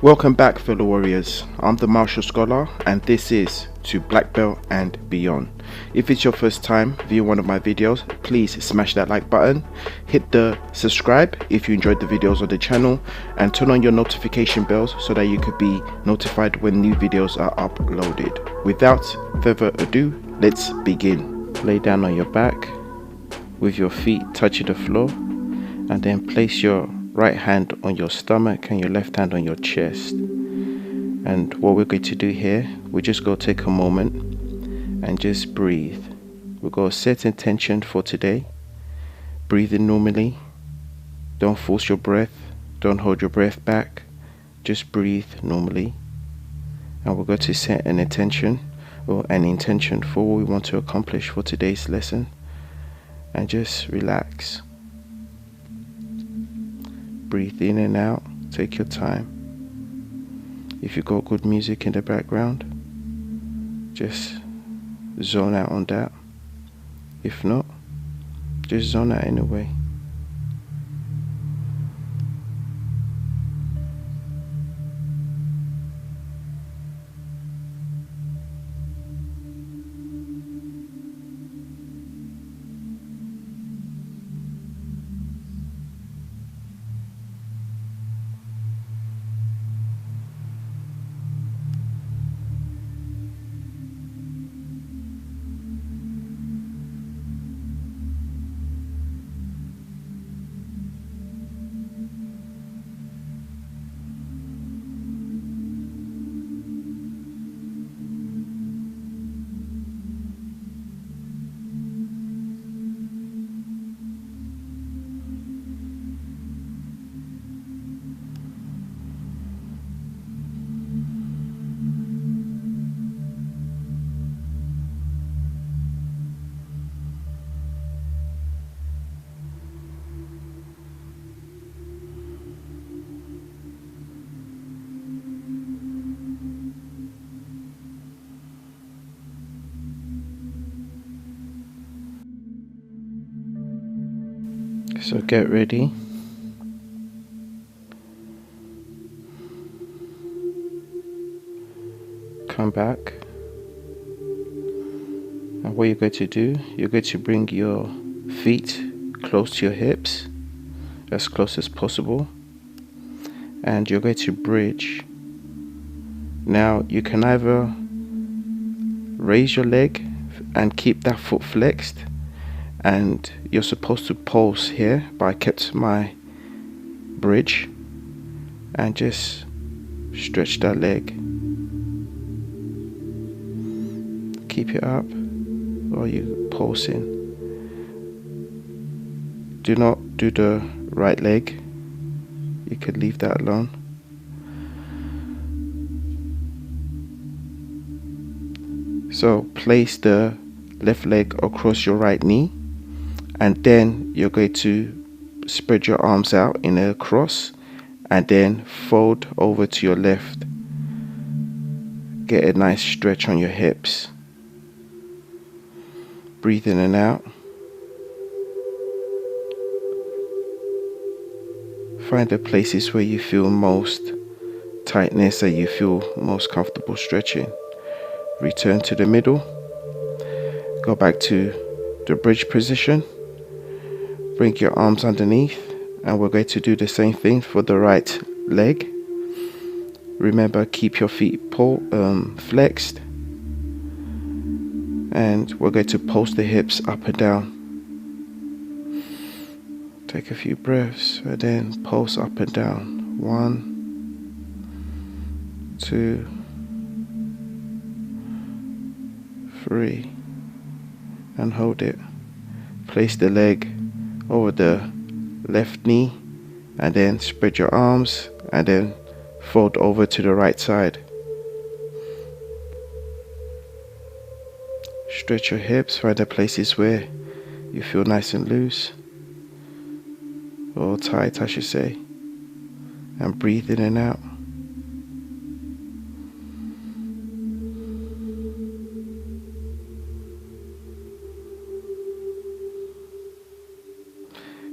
Welcome back, fellow warriors. I'm the Martial Scholar, and this is To Black Belt and Beyond. If it's your first time viewing one of my videos, please smash that like button, hit the subscribe if you enjoyed the videos on the channel, and turn on your notification bells so that you could be notified when new videos are uploaded. Without further ado, let's begin. Lay down on your back with your feet touching the floor, and then place your right hand on your stomach and your left hand on your chest. And what we're going to do here, we just go take a moment and just breathe. We're going to set intention for today. Breathe in normally. Don't force your breath. Don't hold your breath back. Just breathe normally. And we're going to set an intention for what we want to accomplish for today's lesson. And just relax. Breathe in and out, take your time. If you got good music in the background, just zone out on that. If not, just zone out anyway. So get ready. Come back. And what you're going to do, you're going to bring your feet close to your hips, as close as possible. And you're going to bridge. Now you can either raise your leg and keep that foot flexed, and you're supposed to pulse here, but I kept my bridge and just stretch that leg. Keep it up while you pulsing. Do not do the right leg. You could leave that alone. So place the left leg across your right knee, and then you're going to spread your arms out in a cross and then fold over to your left. Get a nice stretch on your hips. Breathe in and out. Find the places where you feel most tightness, that you feel most comfortable stretching. Return to the middle. Go back to the bridge position. Bring your arms underneath, and we're going to do the same thing for the right leg. Remember, keep your feet flexed, and we're going to pulse the hips up and down. Take a few breaths and then pulse up and down. 1, 2, 3, and hold it. Place the leg over the left knee, and then spread your arms and then fold over to the right side. Stretch your hips, find the places where you feel nice and loose, or tight I should say, and breathe in and out.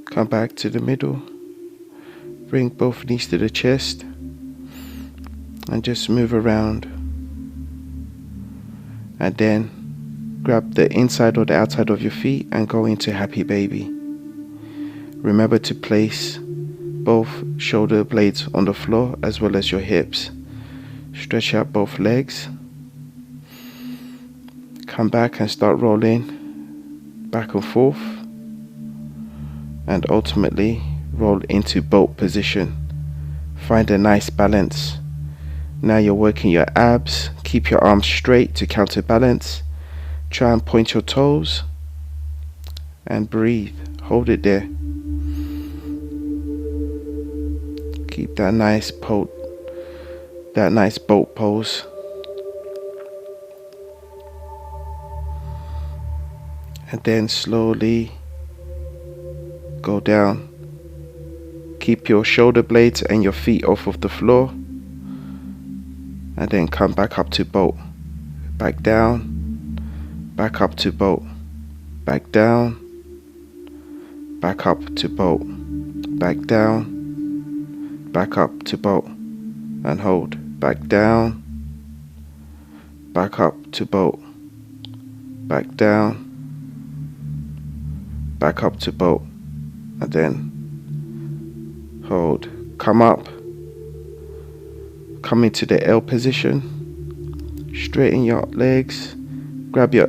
Come back to the middle. Bring both knees to the chest. and just move around, and then grab the inside or the outside of your feet and go into happy baby. Remember to place both shoulder blades on the floor as well as your hips. Stretch out both legs. Come back and start rolling back and forth, and ultimately roll into boat position. Find a nice balance. Now you're working your abs. Keep your arms straight to counterbalance. Try and point your toes and breathe. Hold it there. Keep that nice boat pose. And then slowly go down. Keep your shoulder blades and your feet off of the floor. And then come back up to boat. Back down. Back up to boat. Back down. Back up to boat. Back down. Back up to boat. And hold. Back down. Back up to boat. Back down. Back up to boat. And then hold. Come up. Come into the L position. Straighten your legs. Grab your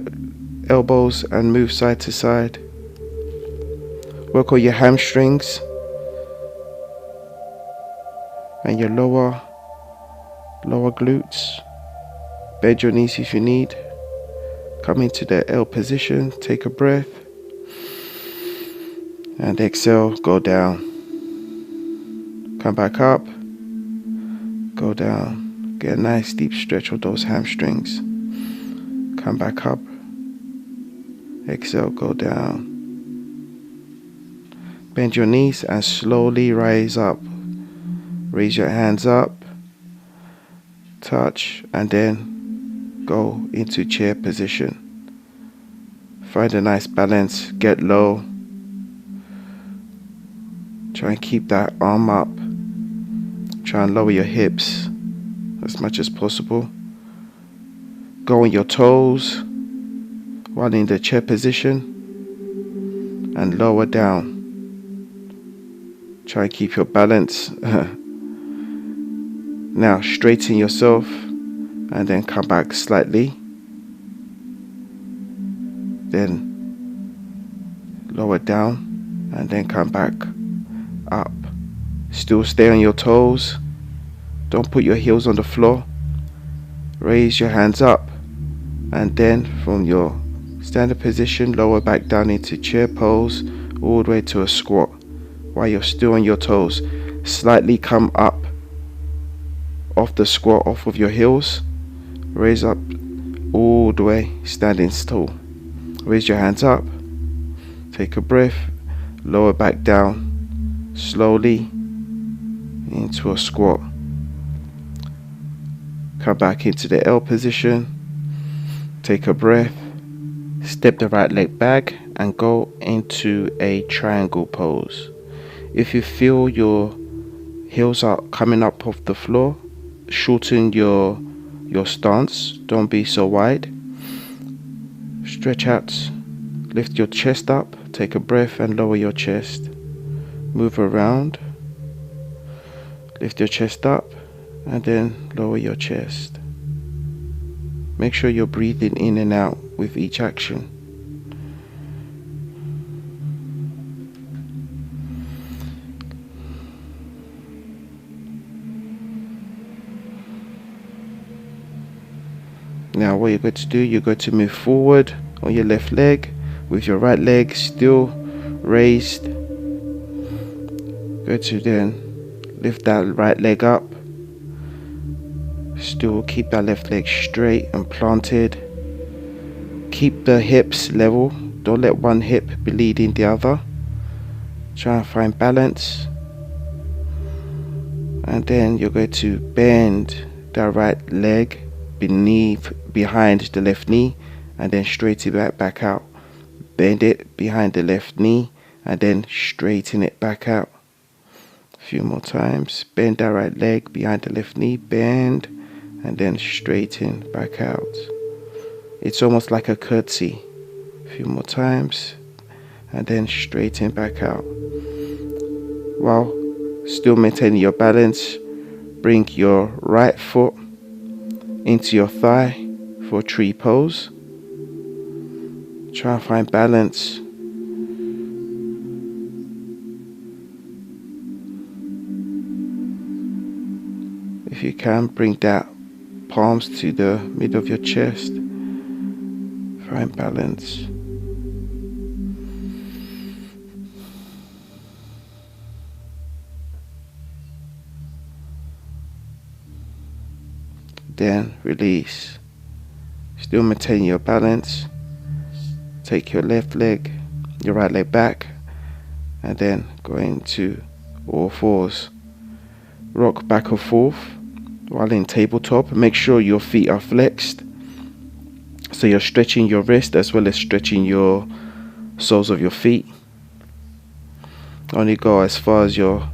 elbows and move side to side. Work on your hamstrings and your lower glutes. Bend your knees if you need. Come into the L position. Take a breath. And exhale, go down. Come back up. Go down. Get a nice deep stretch of those hamstrings. Come back up. Exhale, go down. Bend your knees and slowly rise up. Raise your hands up. Touch and then go into chair position. Find a nice balance. Get low. Try and keep that arm up. Try and lower your hips as much as possible. Go on your toes while in the chair position and lower down. Try and keep your balance. Now straighten yourself and then come back slightly. Then lower down and then come back up. Still stay on your toes. Don't put your heels on the floor. Raise your hands up and then from your standard position lower back down into chair pose all the way to a squat while you're still on your toes. Slightly come up off the squat, off of your heels. Raise up all the way, standing tall. Raise your hands up. Take a breath. Lower back down slowly into a squat. Come back into the L position. Take a breath. Step the right leg back and go into a triangle pose. If you feel your heels are coming up off the floor, shorten your stance. Don't be so wide. Stretch out. Lift your chest up. Take a breath and lower your chest. Move around. Lift your chest up and then lower your chest. Make sure you're breathing in and out with each action. Now what you're going to do, you're going to move forward on your left leg with your right leg still raised. Go to then lift that right leg up. Still keep that left leg straight and planted. Keep the hips level. Don't let one hip be leading the other. Try and find balance. And then you're going to bend that right leg behind the left knee and then straighten it back out. Bend it behind the left knee and then straighten it back out. few more times. Bend that right leg behind the left knee, bend, and then straighten back out. It's almost like a curtsy. A few more times, and then straighten back out. While still maintaining your balance, bring your right foot into your thigh for tree pose. Try and find balance. If you can, bring that palms to the middle of your chest. Find balance. Then release. Still maintain your balance. Take your left leg, your right leg back, and then go into all fours. Rock back and forth while in tabletop. Make sure your feet are flexed, so you're stretching your wrist as well as stretching your soles of your feet. Only go as far as you're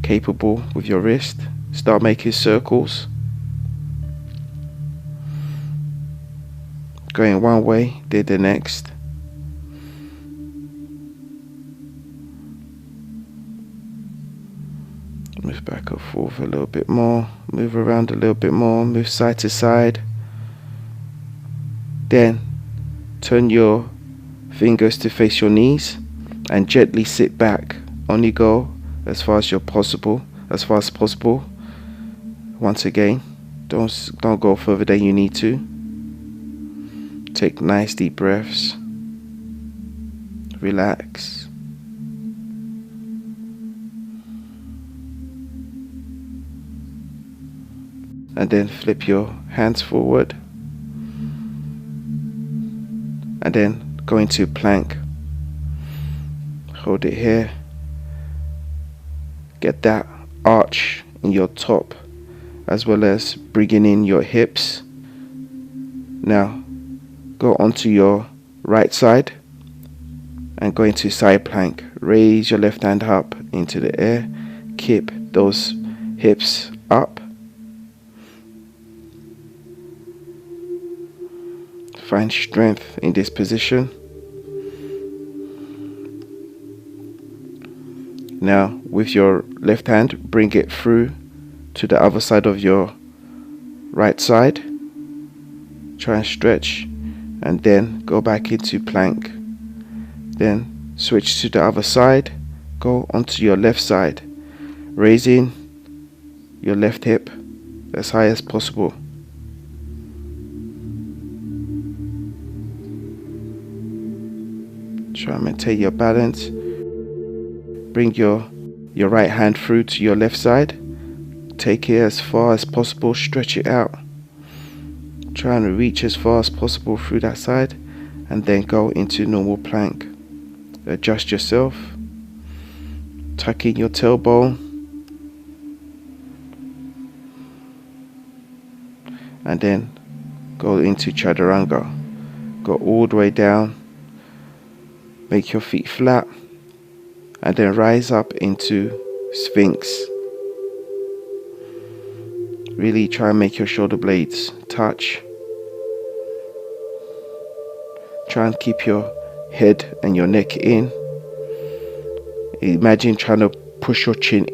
capable with your wrist. Start making circles. Going one way, then the next. Move back and forth a little bit more. Move around a little bit more. Move side to side. Then turn your fingers to face your knees and gently sit back. Only go as far as possible. Once again, don't go further than you need to. Take nice deep breaths. Relax. And then flip your hands forward. And then go into plank. Hold it here. Get that arch in your top, as well as bringing in your hips. Now go onto your right side and go into side plank. Raise your left hand up into the air. Keep those hips up. Find strength in this position. Now with your left hand, bring it through to the other side of your right side. Try and stretch and then go back into plank. Then switch to the other side. Go onto your left side, raising your left hip as high as possible. Try and maintain your balance. Bring your right hand through to your left side. Take it as far as possible. Stretch it out. Try and reach as far as possible through that side. And then go into normal plank. Adjust yourself. Tuck in your tailbone. And then go into chaturanga. Go all the way down. Make your feet flat, and then rise up into Sphinx. Really try and make your shoulder blades touch. Try and keep your head and your neck in. Imagine trying to push your chin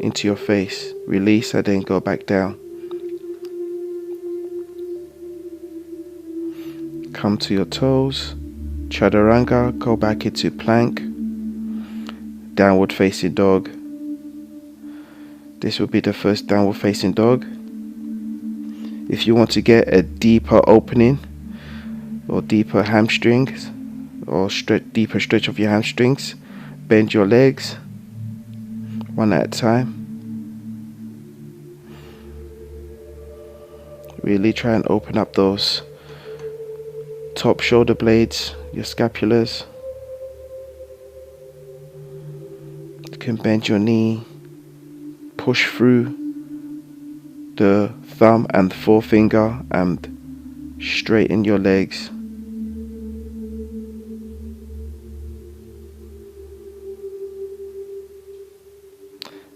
into your face. Release and then go back down. Come to your toes. Chaturanga, go back into plank, downward facing dog. This will be the first downward facing dog. If you want to get a deeper opening or deeper hamstrings or deeper stretch of your hamstrings, bend your legs one at a time. Really try and open up those top shoulder blades, your scapulars. You can bend your knee, push through the thumb and forefinger and straighten your legs.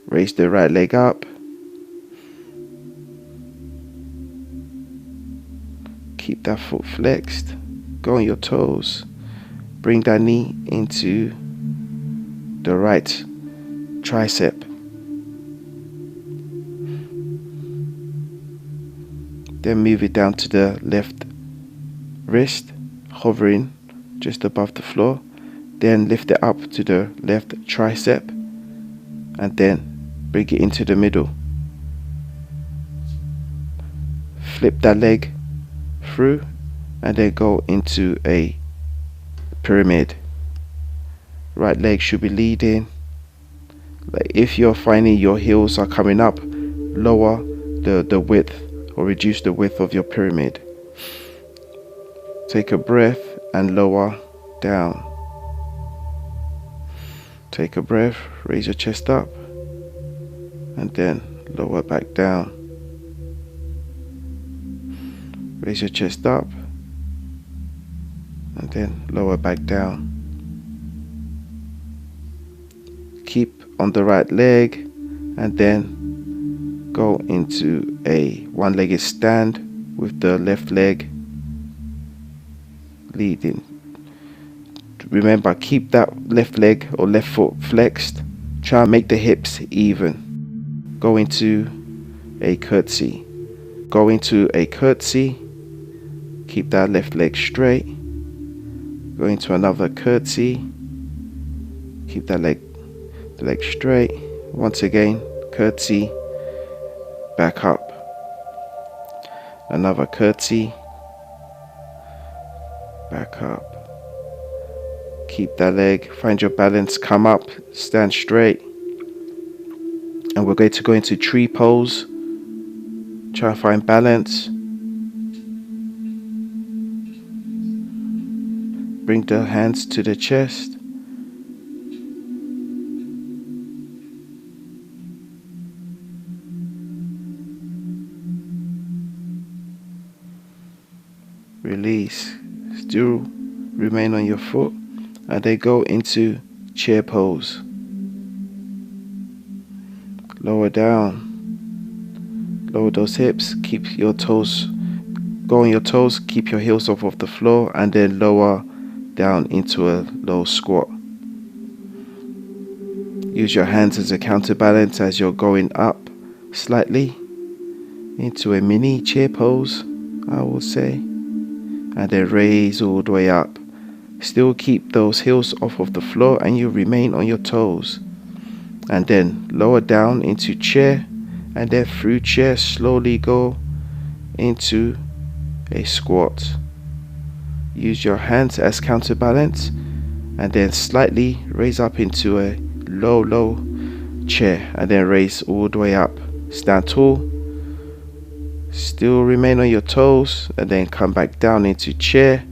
Raise the right leg up. Keep that foot flexed. Go on your toes. Bring that knee into the right tricep. Then move it down to the left wrist, hovering just above the floor. Then lift it up to the left tricep and then bring it into the middle. Flip that leg through and then go into a pyramid. Right leg should be leading. Like if you're finding your heels are coming up, lower the width or reduce the width of your pyramid. Take a breath and lower down. Take a breath, raise your chest up and then lower back down. Raise your chest up and then lower back down. Keep on the right leg and then go into a one-legged stand with the left leg leading. Remember, keep that left leg or left foot flexed. Try and make the hips even. Go into a curtsy. Go into a curtsy. Keep that left leg straight. Go into another curtsy. Keep that leg straight. Once again, curtsy. Back up. Another curtsy. Back up. Keep that leg, find your balance, come up, stand straight. And we're going to go into tree pose. Try and find balance. Bring the hands to the chest. Release. Still remain on your foot. And then go into chair pose. Lower down. Lower those hips. Keep your toes. Go on your toes. Keep your heels off of the floor. And then lower down into a low squat. Use your hands as a counterbalance as you're going up slightly into a mini chair pose, I would say. And then raise all the way up. Still keep those heels off of the floor and you remain on your toes. And then lower down into chair and then through chair slowly go into a squat. Use your hands as counterbalance and then slightly raise up into a low chair and then raise all the way up. Stand tall. Still remain on your toes and then come back down into chair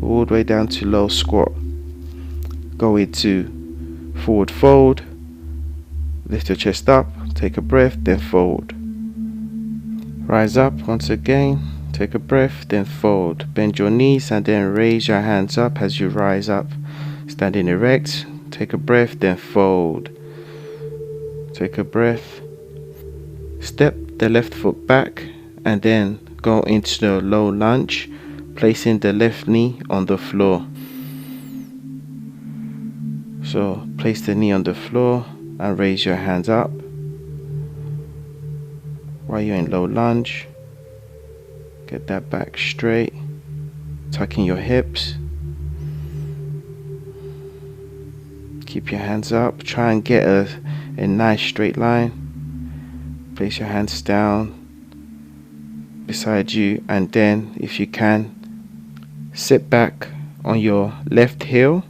all the way down to low squat. Go into forward fold. Lift your chest up, take a breath, then fold. Rise up once again, take a breath, then fold. Bend your knees and then raise your hands up as you rise up. Standing erect, take a breath, then fold. Take a breath. Step the left foot back and then go into the low lunge, placing the left knee on the floor. So place the knee on the floor and raise your hands up while you're in low lunge. Get that back straight, tucking your hips. Keep your hands up, try and get a nice straight line. Place your hands down beside you and then if you can sit back on your left heel,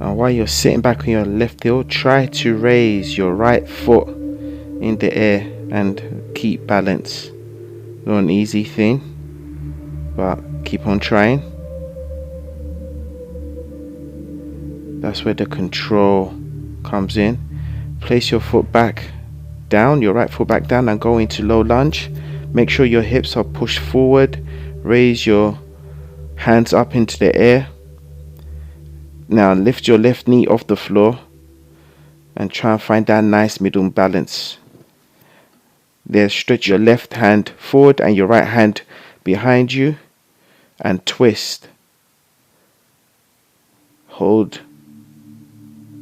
and while you're sitting back on your left heel, try to raise your right foot in the air and keep balance. Not an easy thing, but keep on trying. That's where the control comes in. Place your foot back down, your right foot back down and go into low lunge. Make sure your hips are pushed forward. Raise your hands up into the air. Now lift your left knee off the floor and try and find that nice middle balance. Then stretch your left hand forward and your right hand behind you and twist. Hold,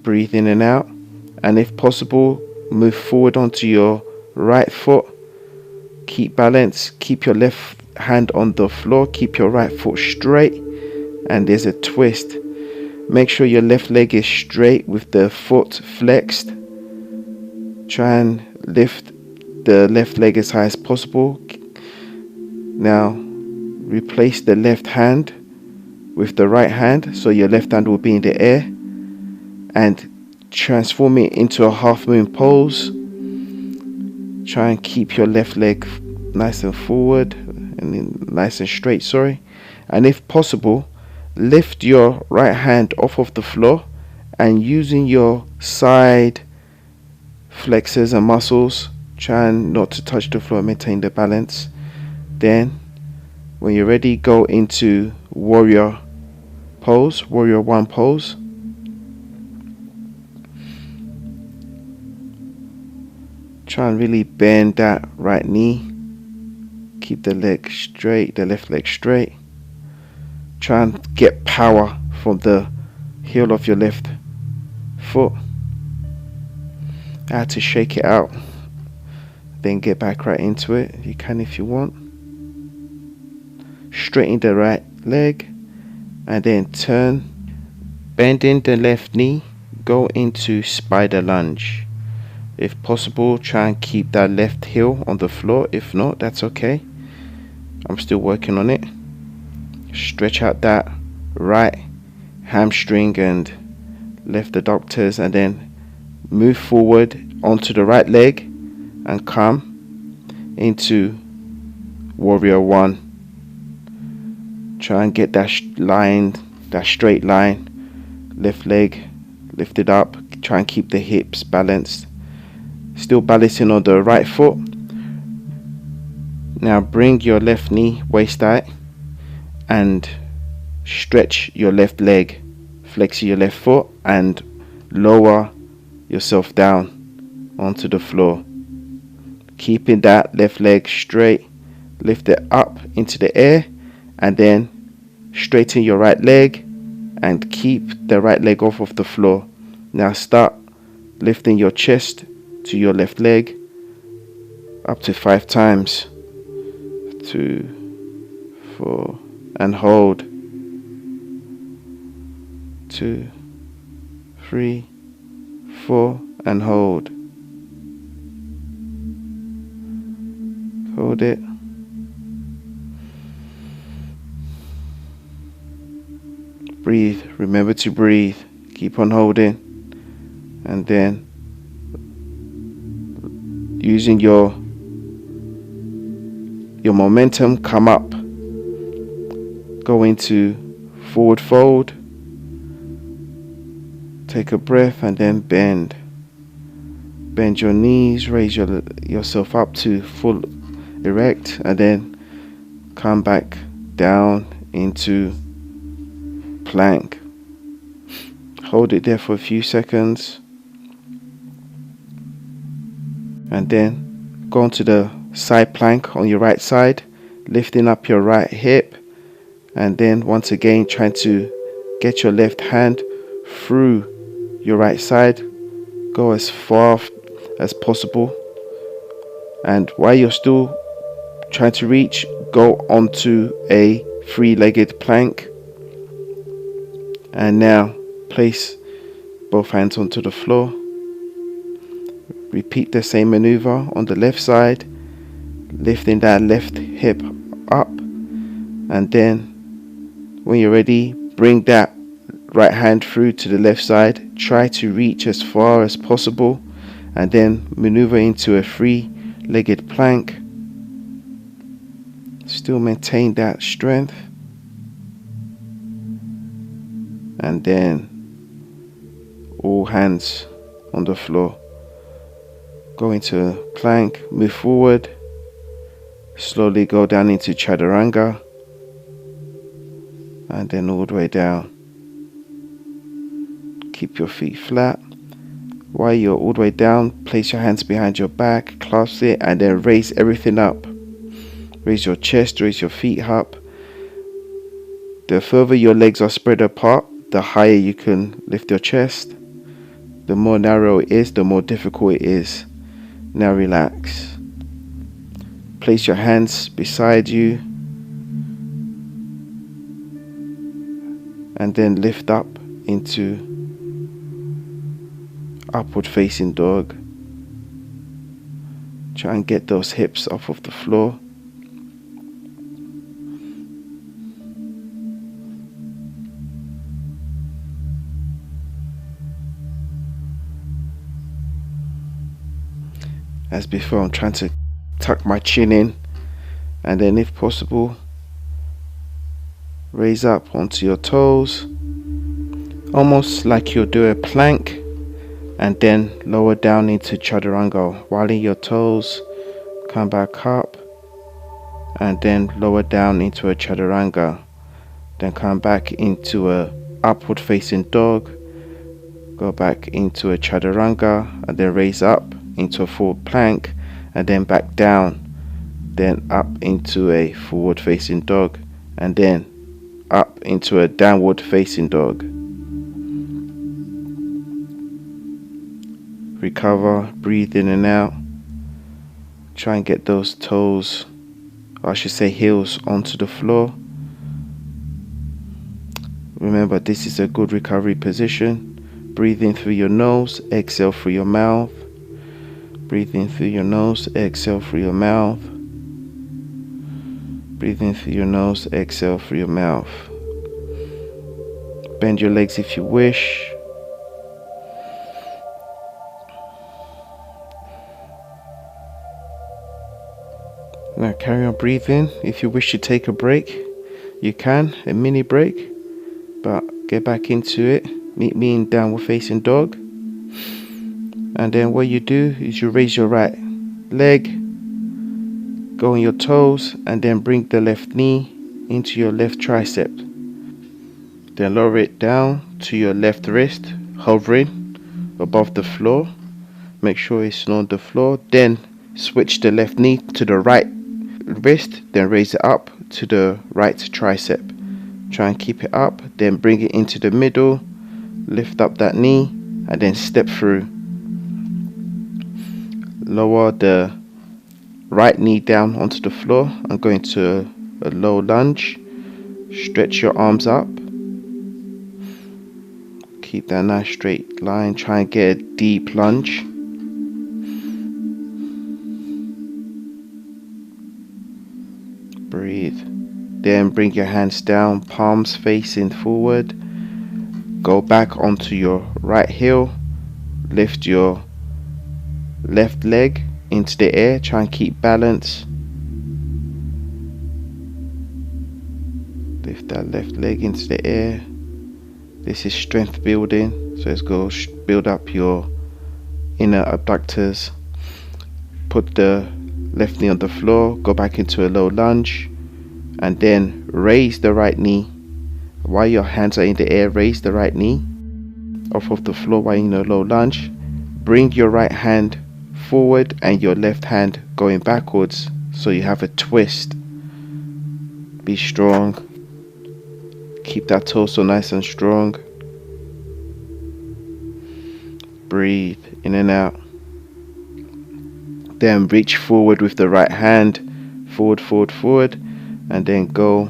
breathe in and out, and if possible, move forward onto your right foot. Keep balance, keep your left hand on the floor, keep your right foot straight, and there's a twist. Make sure your left leg is straight with the foot flexed. Try and lift the left leg as high as possible. Now replace the left hand with the right hand, so your left hand will be in the air, and transform it into a half moon pose. Try and keep your left leg nice and forward and nice and straight, and if possible, lift your right hand off of the floor, and using your side flexors and muscles, try not to touch the floor, maintain the balance. Then when you're ready, go into warrior one pose. Try and really bend that right knee. Keep the leg straight, the left leg straight. Try and get power from the heel of your left foot. I had to shake it out, then get back right into it. You can if you want. Straighten the right leg and then turn, bending the left knee, go into spider lunge. If possible, try and keep that left heel on the floor. If not, that's okay. I'm still working on it. Stretch out that right hamstring and left adductors, and then move forward onto the right leg and come into warrior one. Try and get that that straight line. Left leg lifted up. Try and keep the hips balanced. Still balancing on the right foot. Now bring your left knee waist height and stretch your left leg. Flex your left foot and lower yourself down onto the floor. Keeping that left leg straight. Lift it up into the air and then straighten your right leg and keep the right leg off of the floor. Now start lifting your chest to your left leg up to 5 times. 2, 4, and hold. 2, 3, 4, and hold. Hold it. Breathe. Remember to breathe. Keep on holding. And then using your momentum, come up. Go into forward fold. Take a breath and then bend. Bend your knees, raise yourself up to full erect, and then come back down into plank. Hold it there for a few seconds, and then go onto the side plank on your right side, lifting up your right hip, and then once again trying to get your left hand through your right side. Go as far as possible, and while you're still trying to reach, go onto a 3-legged plank. And now place both hands onto the floor. Repeat the same maneuver on the left side, lifting that left hip up, and then when you're ready, bring that right hand through to the left side. Try to reach as far as possible, and then maneuver into a 3-legged plank. Still maintain that strength, and then all hands on the floor. Go into a plank, move forward, slowly go down into chaturanga, and then all the way down. Keep your feet flat, While you're all the way down, place your hands behind your back, clasp it, and then raise everything up. Raise your chest, raise your feet up. The further your legs are spread apart, the higher you can lift your chest. The more narrow it is, the more difficult it is. Now relax. Place your hands beside you and then lift up into upward facing dog. Try and get those hips off of the floor. As before, I'm trying to tuck my chin in, and then if possible, raise up onto your toes, almost like you'll do a plank, and then lower down into chaturanga. While in your toes, come back up, and then lower down into a chaturanga. Then come back into a upward facing dog, go back into a chaturanga, and then raise up into a forward plank, and then back down, then up into a forward facing dog, and then up into a downward facing dog. Recover, breathe in and out. Try and get those toes, or I should say heels, onto the floor. Remember, this is a good recovery position. Breathe in through your nose, exhale through your mouth. Breathe in through your nose, exhale through your mouth. Breathe in through your nose, exhale through your mouth. Bend your legs if you wish. Now carry on breathing. If you wish to take a break, you can, a mini break, but get back into it. Meet me in downward facing dog. And then what you do is you raise your right leg, go on your toes, and then bring the left knee into your left tricep. Then lower it down to your left wrist, hovering above the floor. Make sure it's not on the floor. Then switch the left knee to the right wrist, then raise it up to the right tricep. Try and keep it up, then bring it into the middle, lift up that knee, and then step through. Lower the right knee down onto the floor and go into a low lunge. Stretch your arms up. Keep that nice straight line. Try and get a deep lunge. Breathe. Then bring your hands down, palms facing forward. Go back onto your right heel. Lift your left leg into the air. Try and keep balance. Lift that left leg into the air. This is strength building, so let's go build up your inner abductors. Put the left knee on the floor, go back into a low lunge, and then raise the right knee. While your hands are in the air, raise the right knee off of the floor while in a low lunge. Bring your right hand forward and your left hand going backwards, so you have a twist. Be strong. Keep that torso nice and strong. Breathe in and out. Then reach forward with the right hand, forward, forward, forward, and then go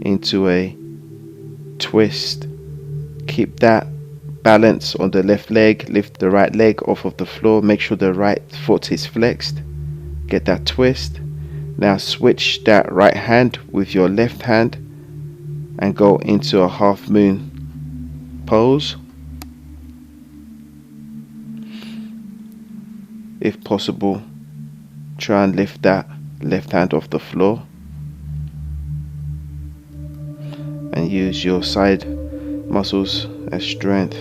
into a twist. Keep that balance on the left leg. Lift the right leg off of the floor. Make sure the right foot is flexed. Get that twist. Now switch that right hand with your left hand and go into a half moon pose. If possible, try and lift that left hand off the floor and use your side muscles as strength.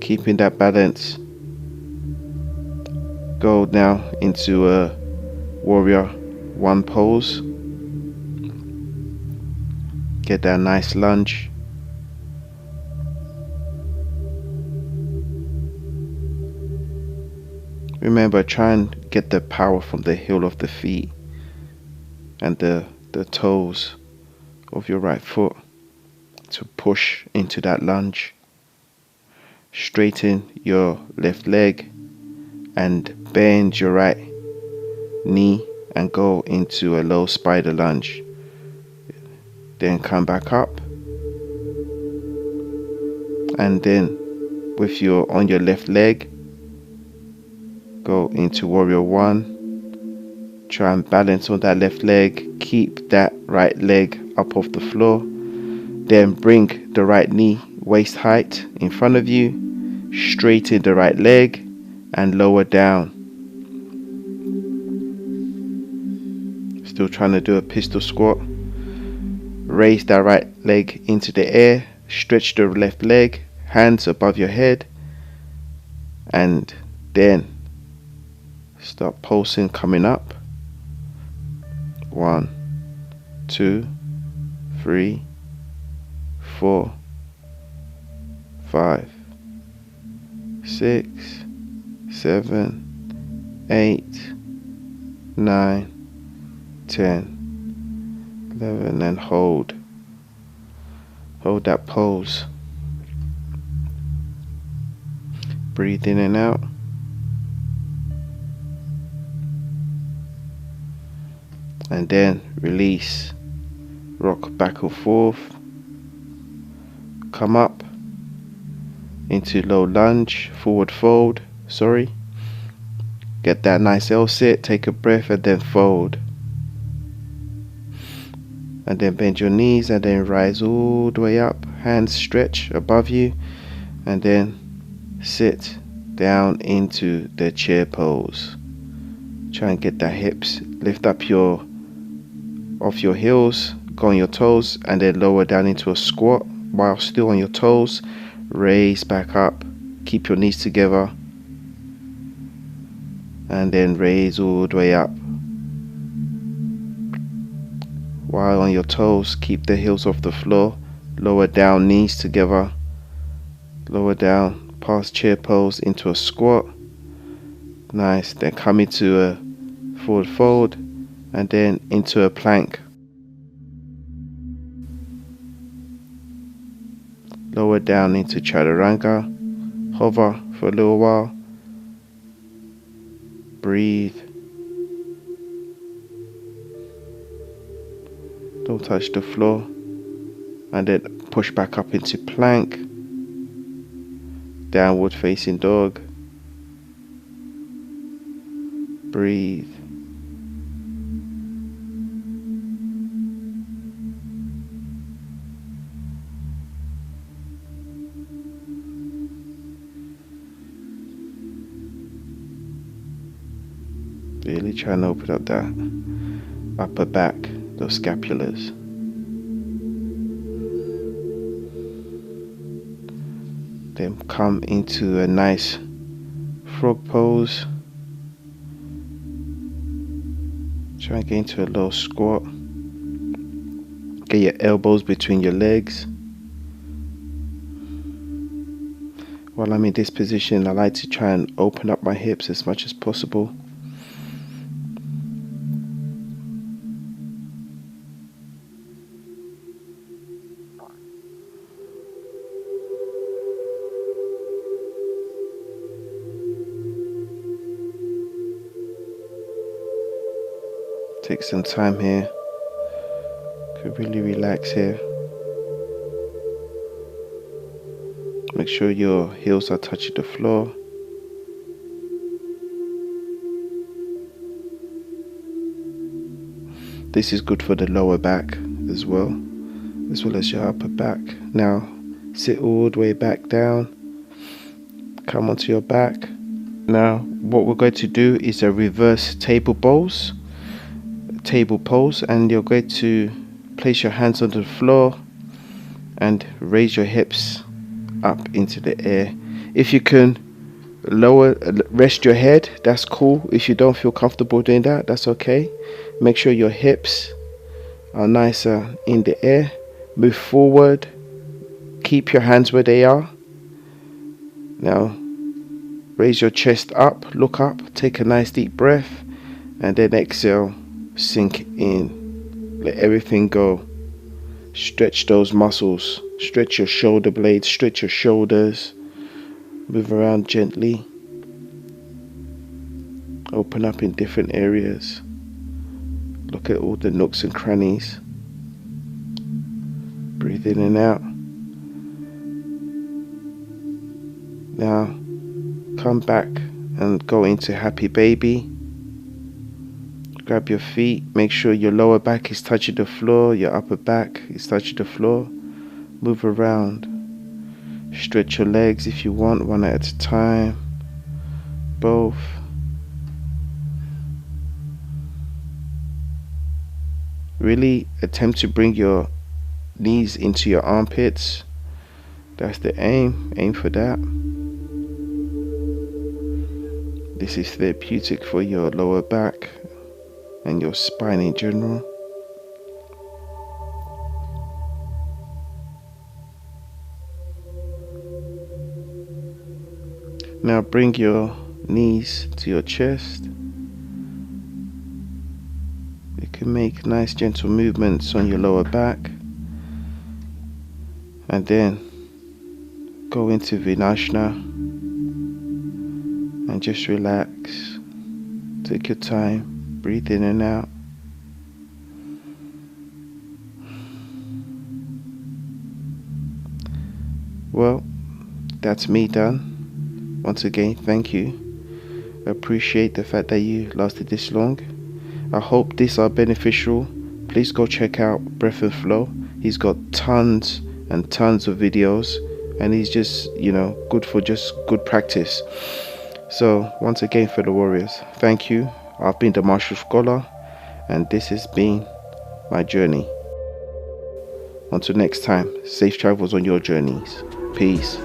Keeping that balance. Go now into a warrior one pose. Get that nice lunge. Remember, try and get the power from the heel of the feet and the toes of your right foot to push into that lunge. Straighten your left leg and bend your right knee and go into a low spider lunge. Then come back up, and then with your on your left leg, go into warrior one. Try and balance on that left leg. Keep that right leg up off the floor. Then bring the right knee waist height in front of you. Straighten the right leg and lower down. Still trying to do a pistol squat. Raise that right leg into the air. Stretch the left leg, hands above your head, and then start pulsing, coming up. 1, 2, 3, 4, 5, 6, 7, 8, 9, 10, 11, and hold that pose. Breathe in and out. And then release. Rock back and forth. Come up into low lunge, forward fold. Get that nice L sit, take a breath, and then fold. And then bend your knees and then rise all the way up. Hands stretch above you, and then sit down into the chair pose. Try and get that hips, lift up off your heels, go on your toes, and then lower down into a squat while still on your toes. Raise back up, keep your knees together, and then raise all the way up. While on your toes, keep the heels off the floor, lower down, knees together, lower down past chair pose into a squat. Nice. Then come into a forward fold and then into a plank. Lower down into chaturanga. Hover for a little while. Breathe. Don't touch the floor. And then push back up into plank. Downward facing dog. Breathe. Really trying to open up that upper back, those scapulars. Then come into a nice frog pose. Try and get into a low squat. Get your elbows between your legs. While I'm in this position, I like to try and open up my hips as much as possible. Take some time here. Could really relax here. Make sure your heels are touching the floor. This is good for the lower back as well as your upper back. Now sit all the way back down. Come onto your back. Now what we're going to do is a reverse table pose, and you're going to place your hands on the floor and raise your hips up into the air. If you can rest your head, that's cool. If you don't feel comfortable doing that, that's okay. Make sure your hips are nicer in the air. Move forward. Keep your hands where they are. Now Raise your chest up, look up, take a nice deep breath, and then exhale, sink in. Let everything go. Stretch those muscles, stretch your shoulder blades, stretch your shoulders. Move around gently. Open up in different areas. Look at all the nooks and crannies. Breathe in and out. Now come back and go into happy baby. Grab your feet, make sure your lower back is touching the floor, your upper back is touching the floor. Move around. Stretch your legs if you want, one at a time. Both. Really attempt to bring your knees into your armpits. That's the aim. Aim for that. This is therapeutic for your lower back and your spine in general. Now bring your knees to your chest. You can make nice gentle movements on your lower back. And then go into Vinashna and just relax. Take your time. Breathe in and out. Well, that's me done. Once again, thank you. I appreciate the fact that you lasted this long. I hope these are beneficial. Please go check out Breath and Flow. He's got tons and tons of videos, and he's just, good for just good practice. So once again, for the warriors, thank you. I've been the Martial Scholar, and this has been my journey. Until next time, safe travels on your journeys. Peace.